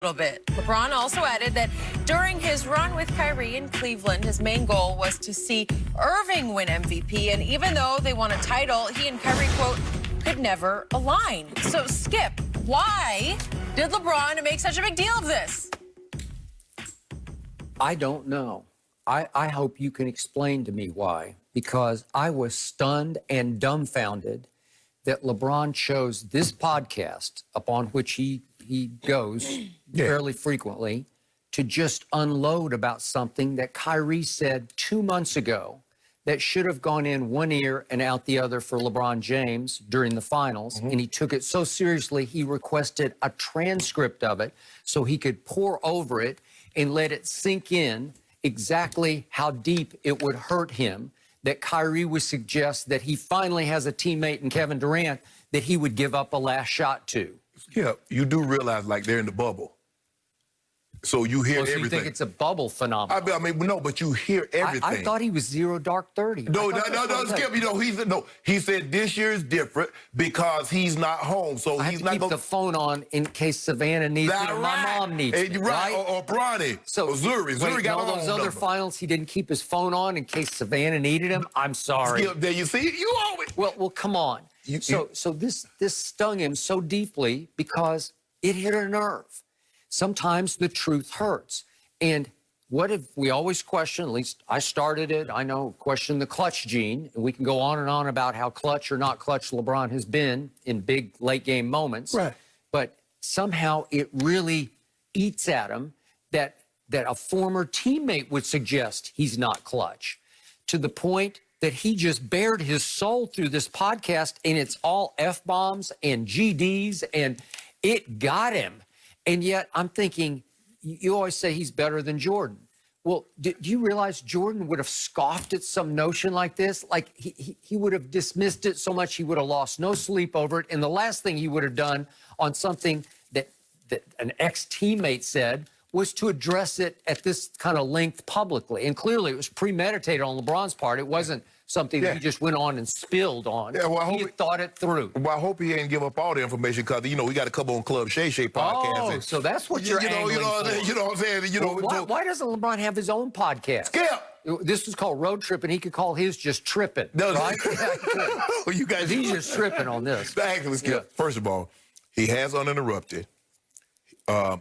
little bit. LeBron also added that during his run with Kyrie in Cleveland, his main goal was to see Irving win MVP. And even though they won a title, he and Kyrie, quote, could never align. So, Skip, why did LeBron make such a big deal of this? I don't know. I hope you can explain to me why, because I was stunned and dumbfounded that LeBron chose this podcast, upon which he goes fairly frequently, to just unload about something that Kyrie said 2 months ago that should have gone in one ear and out the other for LeBron James during the finals. And he took it so seriously, he requested a transcript of it so he could pore over it and let it sink in exactly how deep it would hurt him that Kyrie would suggest that he finally has a teammate in Kevin Durant that he would give up a last shot to. Yeah, you do realize, like, they're in the bubble. So you hear So everything. you think it's a bubble phenomenon? I mean, no, but you hear everything. I thought he was zero dark 30. No, Skip. You know, he said this year is different because he's not home. So I have he's to not keep going the phone on in case Savannah needs it or my mom needs it. Right, or Bronny, So or Zuri. Zuri got all those other number. finals, he didn't keep his phone on in case Savannah needed him. I'm sorry. Skip, there you see, you always. Well, come on. So this stung him so deeply because it hit a nerve. Sometimes the truth hurts. And what if we always question, at least I started it, I know, question the clutch gene, and we can go on and on about how clutch or not clutch LeBron has been in big late game moments. Right. But somehow it really eats at him that a former teammate would suggest he's not clutch, to the point that he just bared his soul through this podcast, and it's all F-bombs and GDs, and it got him. And yet I'm thinking, you always say he's better than Jordan. Well, do you realize Jordan would have scoffed at some notion like this? Like he would have dismissed it so much he would have lost no sleep over it. And the last thing he would have done on something that an ex-teammate said was to address it at this kind of length publicly. And clearly it was premeditated on LeBron's part. It wasn't something that he just went on and spilled on. Yeah, well, he thought it through. Well, I hope he ain't give up all the information because, you know, we got a couple on Club Shay Shay podcast. Oh, so that's what you're angling you know what I'm saying? You know, why doesn't LeBron have his own podcast? Skip! This is called Road Trip, and he could call his just Tripping, right? You guys, he's just tripping on this. Actually, Skip, first of all, he has Uninterrupted.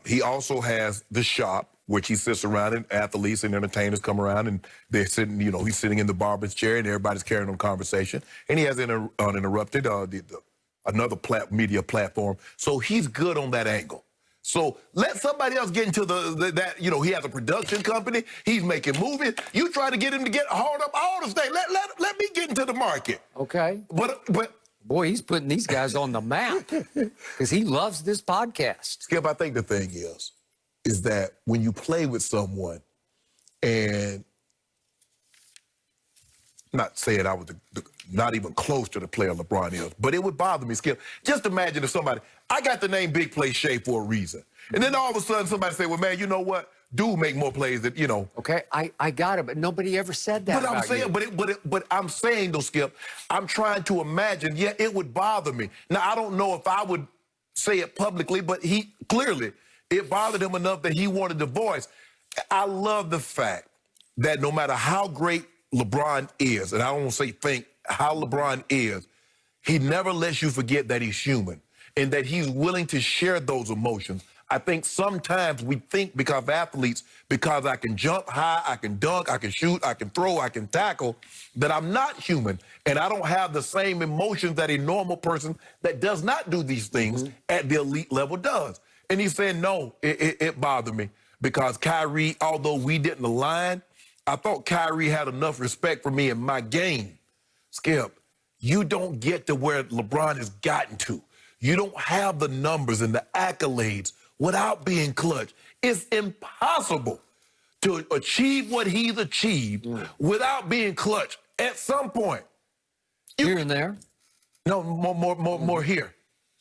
He also has The Shop, which he sits around and athletes and entertainers come around and they're sitting, you know, he's sitting in the barber's chair and everybody's carrying on conversation. And he has Uninterrupted, another media platform. So he's good on that angle. So let somebody else get into that, you know, he has a production company, he's making movies. You try to get him to get hard up all the things. Let me get into the market. Okay. But boy, he's putting these guys on the map because he loves this podcast. Skip, I think the thing is that when you play with someone, and not saying I was not even close to the player LeBron is, but it would bother me, Skip. Just imagine if somebody, I got the name Big Play Shay for a reason. And then all of a sudden somebody say, well, man, you know what? Dude make more plays than, you know. Okay, I got it, but nobody ever said that But I'm saying, you. but I'm saying though, Skip, I'm trying to imagine, yeah, it would bother me. Now, I don't know if I would say it publicly, but he clearly, it bothered him enough that he wanted the voice. I love the fact that no matter how great LeBron is, and I don't want to say think how LeBron is, he never lets you forget that he's human and that he's willing to share those emotions. I think sometimes we think because athletes, because I can jump high, I can dunk, I can shoot, I can throw, I can tackle, that I'm not human and I don't have the same emotions that a normal person that does not do these things at the elite level does. And he's saying, no, it bothered me because Kyrie, although we didn't align, I thought Kyrie had enough respect for me in my game. Skip, you don't get to where LeBron has gotten to. You don't have the numbers and the accolades without being clutch. It's impossible to achieve what he's achieved without being clutch at some point. Here and there? No, more here,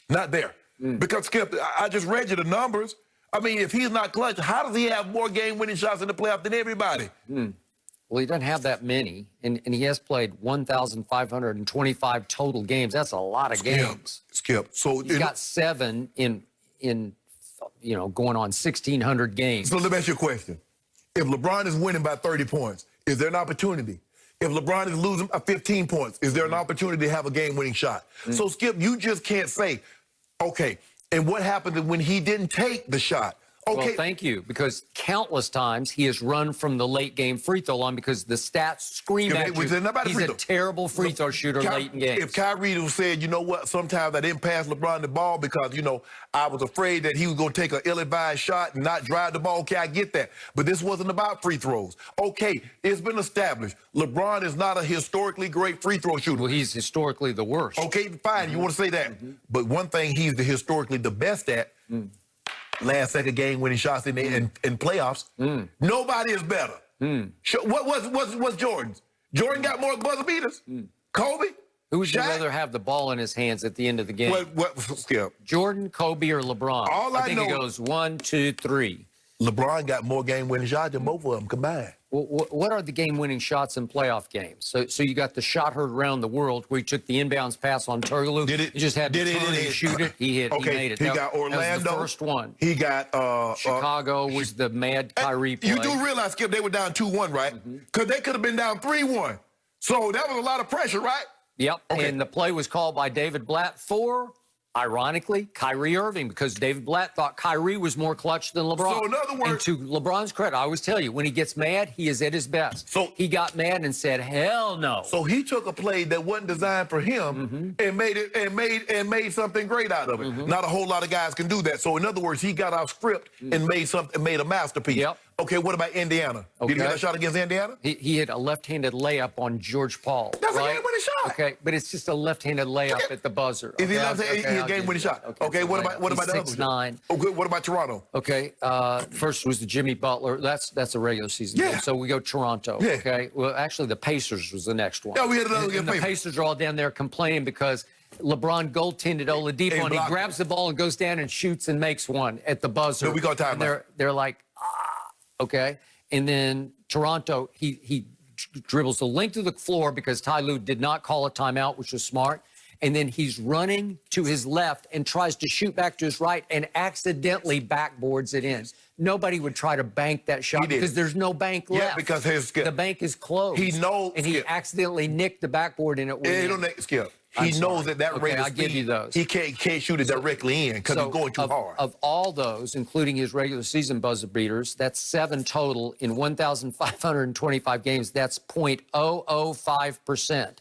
not there. Because, Skip, I just read you the numbers. I mean, if he's not clutch, how does he have more game-winning shots in the playoff than everybody? Well, he doesn't have that many, and he has played 1,525 total games. That's a lot of games. Skip. So he's got 7 in going on 1,600 games. So let me ask you a question. If LeBron is winning by 30 points, is there an opportunity? If LeBron is losing by 15 points, is there an opportunity to have a game-winning shot? So, Skip, you just can't say, okay, and what happened when he didn't take the shot? Okay. Well, thank you, because countless times he has run from the late game free throw line because the stats scream at you. He's a terrible free throw shooter late in games. If Kyrie said, you know what, sometimes I didn't pass LeBron the ball because, I was afraid that he was going to take an ill-advised shot and not drive the ball. Okay, I get that. But this wasn't about free throws. Okay, it's been established. LeBron is not a historically great free throw shooter. Well, he's historically the worst. Okay, fine. You want to say that. But one thing he's historically the best at, last second game winning shots in playoffs. Nobody is better. What's Jordan's? Jordan got more buzzer beaters. Kobe? Who would you Shaq? rather have the ball in his hands at the end of the game? Skip? Jordan, Kobe, or LeBron? All I think it know- goes 1, 2, 3. LeBron got more game winning shots than both of them combined. Well, what are the game-winning shots in playoff games? So you got the shot heard around the world where he took the inbounds pass on Turlu. Did it? He just had to turn and shoot it. He hit. Okay, He made it. he That- got Orlando. That was the first one. He got Chicago was the mad Kyrie play. You do realize, Skip, they were down 2-1, right? Because they could have been down 3-1. So that was a lot of pressure, right? Yep. Okay. And the play was called by David Blatt for, ironically, Kyrie Irving, because David Blatt thought Kyrie was more clutch than LeBron. So in other words- and to LeBron's credit, I always tell you, when he gets mad, he is at his best. So- he got mad and said, "Hell no." So he took a play that wasn't designed for him and made it and made something great out of it. Not a whole lot of guys can do that. So in other words, he got off script and made a masterpiece. Yep. Okay, what about Indiana? Did he Okay. get a shot against Indiana? He hit a left-handed layup on George Paul. That's a right? game-winning shot. Okay, but it's just a left-handed layup at the buzzer. Is he Okay, left-handed? okay, He's a I'll game-winning give you shot. that. Okay, what about the other? 6'9". Okay, what about Toronto? Okay, first was the Jimmy Butler. That's a regular season Yeah. game. So we go Toronto. Yeah. Okay. Well, actually, the Pacers was the next one. Yeah, we had another And game. the Pacers are all down there complaining because LeBron goaltended Oladipo, and he blocked grabs the ball and goes down and shoots and makes one at the buzzer. No, we got timeout. And they're like, okay. And then Toronto, he dribbles the length of the floor because Ty Lue did not call a timeout, which was smart. And then he's running to his left and tries to shoot back to his right and accidentally backboards it in. Nobody would try to bank that shot He did. because there's no bank left. Yeah, because the bank is closed. He knows- and he Skip. accidentally nicked the backboard and it went He in. don't Skip. I'm He knows sorry. that Okay, rate of I'll give speed, you those. He can't shoot it directly in because he's going too hard. Of all those, including his regular season buzzer beaters, that's 7 total in 1,525 games. That's 0.005%.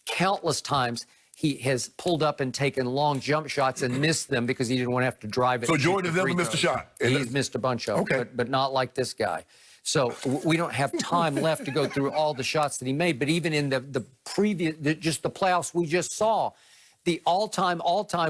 Countless times he has pulled up and taken long jump shots and missed them because he didn't want to have to drive it. So and shoot Jordan the has never free missed a throws. shot. He's missed a bunch of them, Okay. but not like this guy. So we don't have time left to go through all the shots that he made. But even in the previous, just the playoffs we just saw, the all-time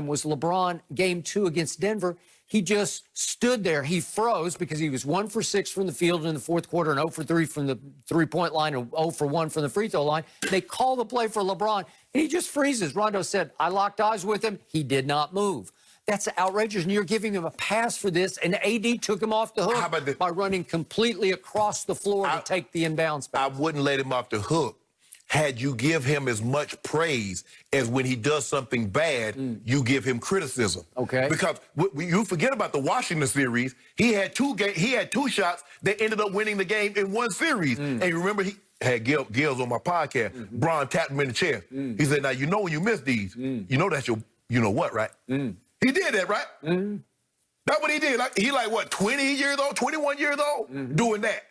was LeBron game 2 against Denver. He just stood there. He froze because he was 1 for 6 from the field in the fourth quarter and 0 for 3 from the three-point line and 0 for 1 from the free throw line. They call the play for LeBron, and he just freezes. Rondo said, I locked eyes with him. He did not move. That's outrageous, and you're giving him a pass for this, and AD took him off the How hook about this? by running completely across the floor to take the inbounds I back. wouldn't let him off the hook had you give him as much praise as when he does something bad, you give him criticism. Okay. Because you forget about the Washington series. He had two shots that ended up winning the game in one series. And you remember he had Gills on my podcast. Bron tapped him in the chest. He said, now, you know when you miss these, you know that's your, you know what, right? He did that, right? That's what he did. He what, 20 years old, 21 years old, doing that.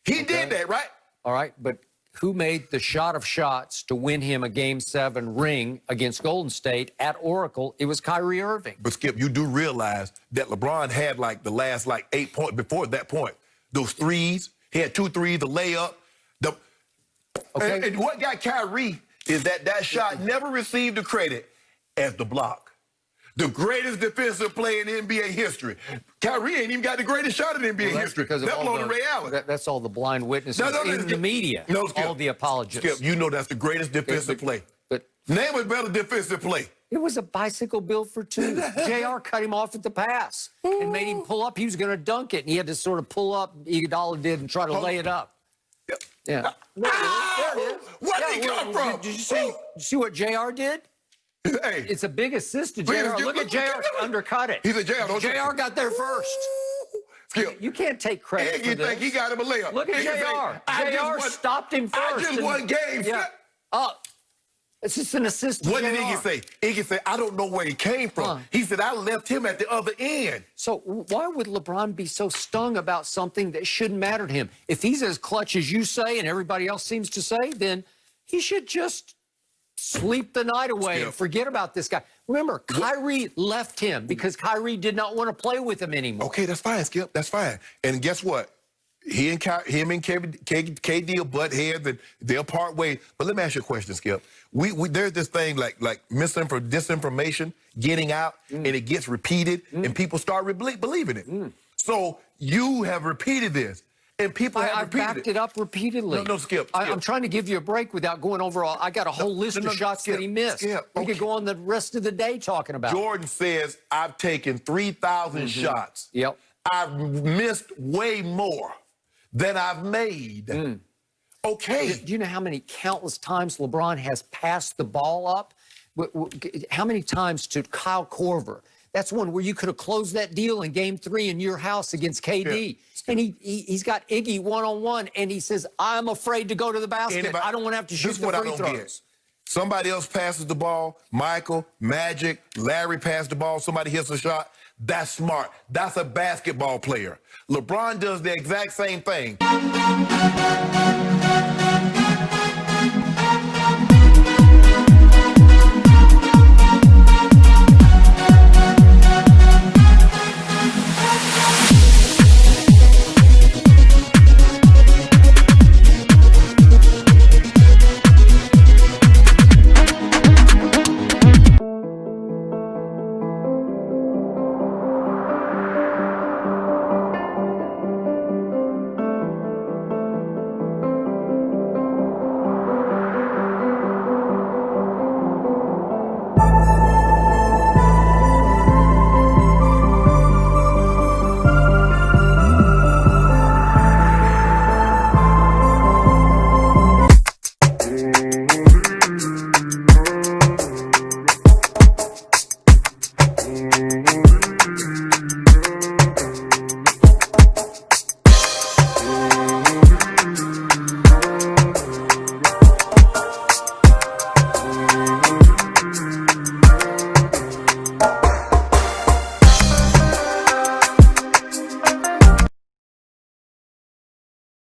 He did that, right? All right, but who made the shot of shots to win him a Game 7 ring against Golden State at Oracle? It was Kyrie Irving. But, Skip, you do realize that LeBron had, the last, 8 points before that point. Those threes, he had 2 threes, the layup. And what got Kyrie is that shot never received the credit as the block. The greatest defensive play in NBA history. Kyrie ain't even got the greatest shot in NBA history. Because of That all blown Ray Allen. That's all the blind witnesses in the Skip. media. No, Skip. All the apologists. Skip, you know that's the greatest defensive play. But Name a better defensive play. it was a bicycle build for 2. JR cut him off at the pass and made him pull up. He was going to dunk it, and he had to sort of pull up. Iguodala did and try to lay it up. Yeah. Where did he come from? Did you see what JR did? Hey. It's a big assist to Look JR. at- Look at JR undercut it. He said, JR, don't JR got there first. Skip. You can't take credit And for you this. think he got him a layup. Look at He can say, JR. I just JR won- stopped him first. I just and- won game. Yeah. Skip. Oh, it's just an assist to What JR. did Iggy say? Iggy said, I don't know where he came from. He said, I left him at the other end. So why would LeBron be so stung about something that shouldn't matter to him? If he's as clutch as you say and everybody else seems to say, then he should just sleep the night away and forget about this guy. Remember, Kyrie left him because Kyrie did not want to play with him anymore. Okay, that's fine, Skip. That's fine. And guess what? Him and KD are butt heads, and they'll part ways. But let me ask you a question, Skip. There's this thing like disinformation getting out, and it gets repeated, and people start believing it. So you have repeated this, and people have I've repeated backed it up repeatedly. No, Skip. I'm trying to give you a break without going over all. I got a whole list of shots that he missed. Skip, We could go on the rest of the day talking about it. Jordan says, I've taken 3,000 shots. Yep. I've missed way more than I've made. Okay. Do you know how many countless times LeBron has passed the ball up? How many times to Kyle Korver? That's one where you could have closed that deal in Game 3 in your house against KD. Yeah. And he's got Iggy one-on-one, and he says, I'm afraid to go to the basket. I don't want to have to shoot the free throws. Somebody else passes the ball. Michael, Magic, Larry pass the ball. Somebody hits a shot. That's smart. That's a basketball player. LeBron does the exact same thing.